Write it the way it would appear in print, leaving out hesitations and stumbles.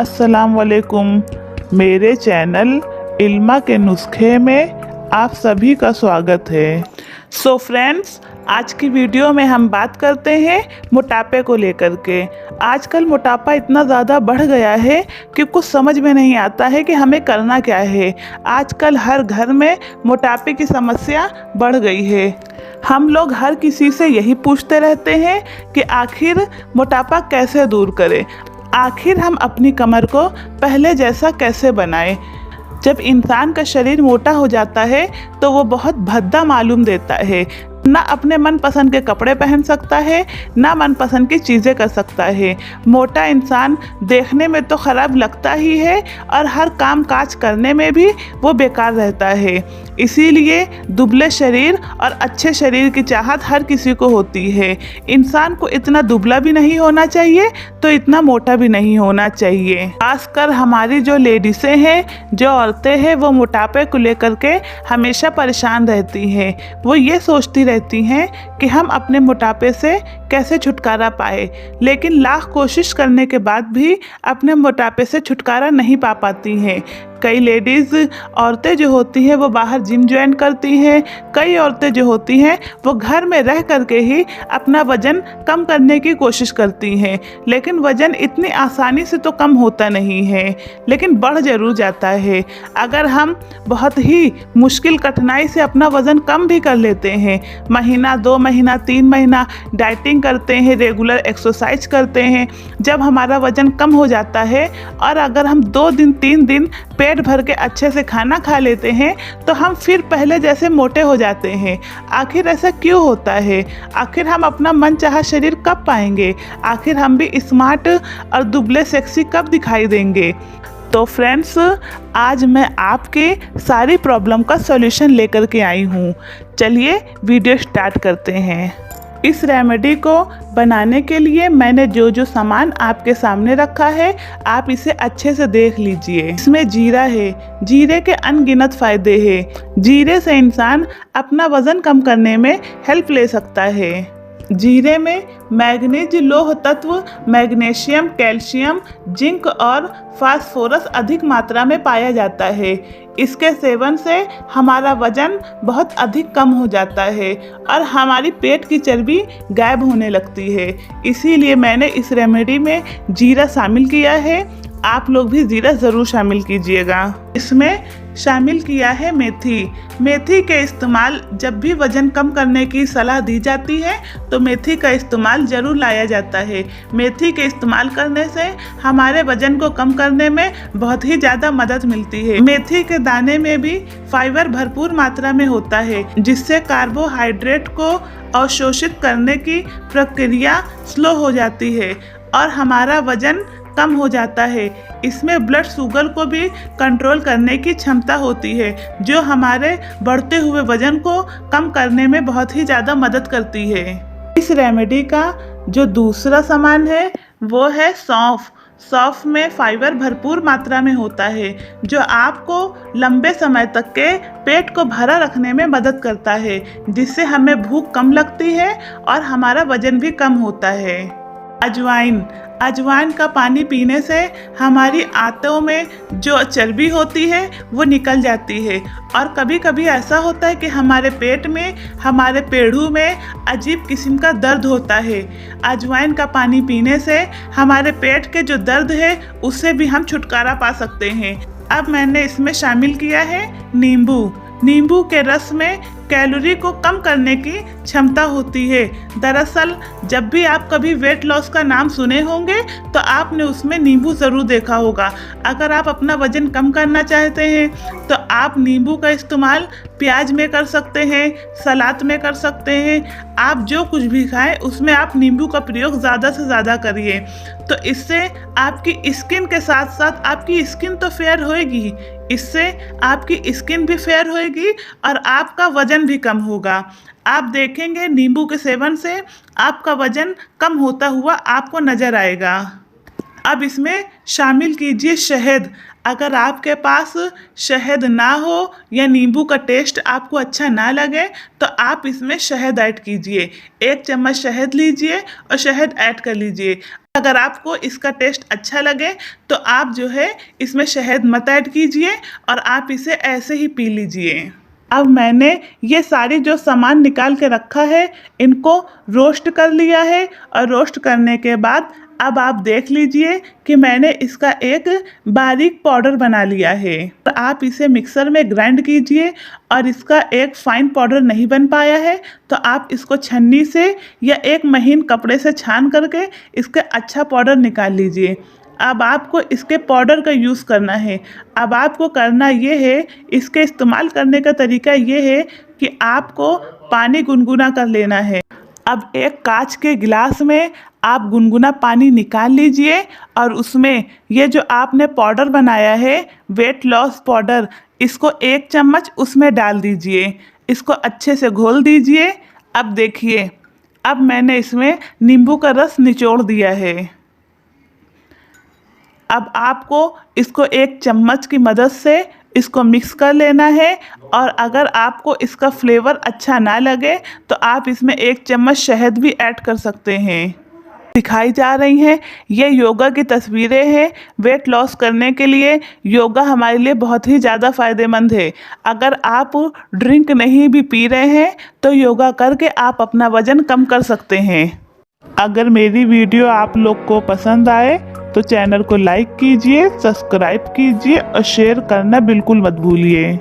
अस्सलाम वालेकुम। मेरे चैनल इल्मा के नुस्खे में आप सभी का स्वागत है। सो फ्रेंड्स, आज की वीडियो में हम बात करते हैं मोटापे को लेकर के। आजकल मोटापा इतना ज़्यादा बढ़ गया है कि कुछ समझ में नहीं आता है कि हमें करना क्या है। आजकल हर घर में मोटापे की समस्या बढ़ गई है। हम लोग हर किसी से यही पूछते रहते हैं कि आखिर मोटापा कैसे दूर करें, आखिर हम अपनी कमर को पहले जैसा कैसे बनाएं। जब इंसान का शरीर मोटा हो जाता है तो वो बहुत भद्दा मालूम देता है, ना अपने मनपसंद के कपड़े पहन सकता है, ना मनपसंद की चीज़ें कर सकता है। मोटा इंसान देखने में तो ख़राब लगता ही है और हर काम काज करने में भी वो बेकार रहता है। इसीलिए दुबले शरीर और अच्छे शरीर की चाहत हर किसी को होती है। इंसान को इतना दुबला भी नहीं होना चाहिए तो इतना मोटा भी नहीं होना चाहिए। खासकर हमारी जो लेडीसें हैं, जो औरतें हैं, वो मोटापे को लेकर के हमेशा परेशान रहती हैं। वो ये सोचती रहती हैं कि हम अपने मोटापे से कैसे छुटकारा पाए, लेकिन लाख कोशिश करने के बाद भी अपने मोटापे से छुटकारा नहीं पा पाती हैं। कई लेडीज़ औरतें जो होती हैं वो बाहर जिम ज्वाइन करती हैं, कई औरतें जो होती हैं वो घर में रह करके ही अपना वज़न कम करने की कोशिश करती हैं, लेकिन वज़न इतनी आसानी से तो कम होता नहीं है, लेकिन बढ़ ज़रूर जाता है। अगर हम बहुत ही मुश्किल कठिनाई से अपना वज़न कम भी कर लेते हैं, महीना 2 महीना 3 महीना डाइटिंग करते हैं, रेगुलर एक्सरसाइज करते हैं, जब हमारा वज़न कम हो जाता है और अगर हम 2 दिन 3 दिन पेट भर के अच्छे से खाना खा लेते हैं तो हम फिर पहले जैसे मोटे हो जाते हैं। आखिर ऐसा क्यों होता है? आखिर हम अपना मनचाहा शरीर कब पाएंगे? आखिर हम भी स्मार्ट और दुबले सेक्सी कब दिखाई देंगे? तो फ्रेंड्स, आज मैं आपके सारी प्रॉब्लम का सॉल्यूशन लेकर के आई हूँ। चलिए वीडियो स्टार्ट करते हैं। इस रेमेडी को बनाने के लिए मैंने जो सामान आपके सामने रखा है, आप इसे अच्छे से देख लीजिए। इसमें जीरा है। जीरे के अनगिनत फ़ायदे हैं। जीरे से इंसान अपना वज़न कम करने में हेल्प ले सकता है। जीरे में मैग्नीज लौह तत्व, मैग्नीशियम, कैल्शियम, जिंक और फास्फोरस अधिक मात्रा में पाया जाता है। इसके सेवन से हमारा वज़न बहुत अधिक कम हो जाता है और हमारी पेट की चर्बी गायब होने लगती है। इसीलिए मैंने इस रेमेडी में जीरा शामिल किया है। आप लोग भी जीरा ज़रूर शामिल कीजिएगा। इसमें शामिल किया है मेथी। मेथी के इस्तेमाल जब भी वज़न कम करने की सलाह दी जाती है तो मेथी का इस्तेमाल ज़रूर लाया जाता है। मेथी के इस्तेमाल करने से हमारे वज़न को कम करने में बहुत ही ज़्यादा मदद मिलती है। मेथी के दाने में भी फाइबर भरपूर मात्रा में होता है, जिससे कार्बोहाइड्रेट को अवशोषित करने की प्रक्रिया स्लो हो जाती है और हमारा वज़न कम हो जाता है। इसमें ब्लड शुगर को भी कंट्रोल करने की क्षमता होती है, जो हमारे बढ़ते हुए वज़न को कम करने में बहुत ही ज़्यादा मदद करती है। इस रेमेडी का जो दूसरा सामान है वो है सौंफ। सौंफ में फाइबर भरपूर मात्रा में होता है, जो आपको लंबे समय तक के पेट को भरा रखने में मदद करता है, जिससे हमें भूख कम लगती है और हमारा वज़न भी कम होता है। अजवाइन। अजवाइन का पानी पीने से हमारी आंतों में जो चर्बी होती है वो निकल जाती है और कभी कभी ऐसा होता है कि हमारे पेट में, हमारे पेड़ों में अजीब किस्म का दर्द होता है। अजवाइन का पानी पीने से हमारे पेट के जो दर्द है उससे भी हम छुटकारा पा सकते हैं। अब मैंने इसमें शामिल किया है नींबू। नींबू के रस में कैलोरी को कम करने की क्षमता होती है। दरअसल जब भी आप कभी वेट लॉस का नाम सुने होंगे तो आपने उसमें नींबू ज़रूर देखा होगा। अगर आप अपना वज़न कम करना चाहते हैं तो आप नींबू का इस्तेमाल प्याज में कर सकते हैं, सलाद में कर सकते हैं। आप जो कुछ भी खाएं उसमें आप नींबू का प्रयोग ज़्यादा से ज़्यादा करिए। तो इससे आपकी स्किन के साथ साथ आपकी स्किन तो फेयर होएगी, इससे आपकी स्किन भी फेयर होएगी और आपका वज़न भी कम होगा। आप देखेंगे नींबू के सेवन से आपका वज़न कम होता हुआ आपको नज़र आएगा। अब इसमें शामिल कीजिए शहद। अगर आपके पास शहद ना हो या नींबू का टेस्ट आपको अच्छा ना लगे तो आप इसमें शहद ऐड कीजिए। 1 चम्मच शहद लीजिए और शहद ऐड कर लीजिए। अगर आपको इसका टेस्ट अच्छा लगे तो आप जो है इसमें शहद मत ऐड कीजिए और आप इसे ऐसे ही पी लीजिए। अब मैंने ये सारी जो सामान निकाल के रखा है इनको रोस्ट कर लिया है और रोस्ट करने के बाद अब आप देख लीजिए कि मैंने इसका एक बारीक पाउडर बना लिया है। तो आप इसे मिक्सर में ग्राइंड कीजिए और इसका एक फाइन पाउडर नहीं बन पाया है तो आप इसको छन्नी से या एक महीन कपड़े से छान करके इसका अच्छा पाउडर निकाल लीजिए। अब आपको इसके पाउडर का यूज़ करना है। अब आपको करना ये है, इसके इस्तेमाल करने का तरीका ये है कि आपको पानी गुनगुना कर लेना है। अब एक कांच के गिलास में आप गुनगुना पानी निकाल लीजिए और उसमें ये जो आपने पाउडर बनाया है वेट लॉस पाउडर, इसको 1 चम्मच उसमें डाल दीजिए। इसको अच्छे से घोल दीजिए। अब देखिए, अब मैंने इसमें नींबू का रस निचोड़ दिया है। अब आपको इसको 1 चम्मच की मदद से इसको मिक्स कर लेना है और अगर आपको इसका फ्लेवर अच्छा ना लगे तो आप इसमें 1 चम्मच शहद भी ऐड कर सकते हैं। दिखाई जा रही हैं ये योगा की तस्वीरें हैं। वेट लॉस करने के लिए योगा हमारे लिए बहुत ही ज़्यादा फ़ायदेमंद है। अगर आप ड्रिंक नहीं भी पी रहे हैं तो योगा करके आप अपना वज़न कम कर सकते हैं। अगर मेरी वीडियो आप लोग को पसंद आए तो चैनल को लाइक कीजिए, सब्सक्राइब कीजिए और शेयर करना बिल्कुल मत भूलिए।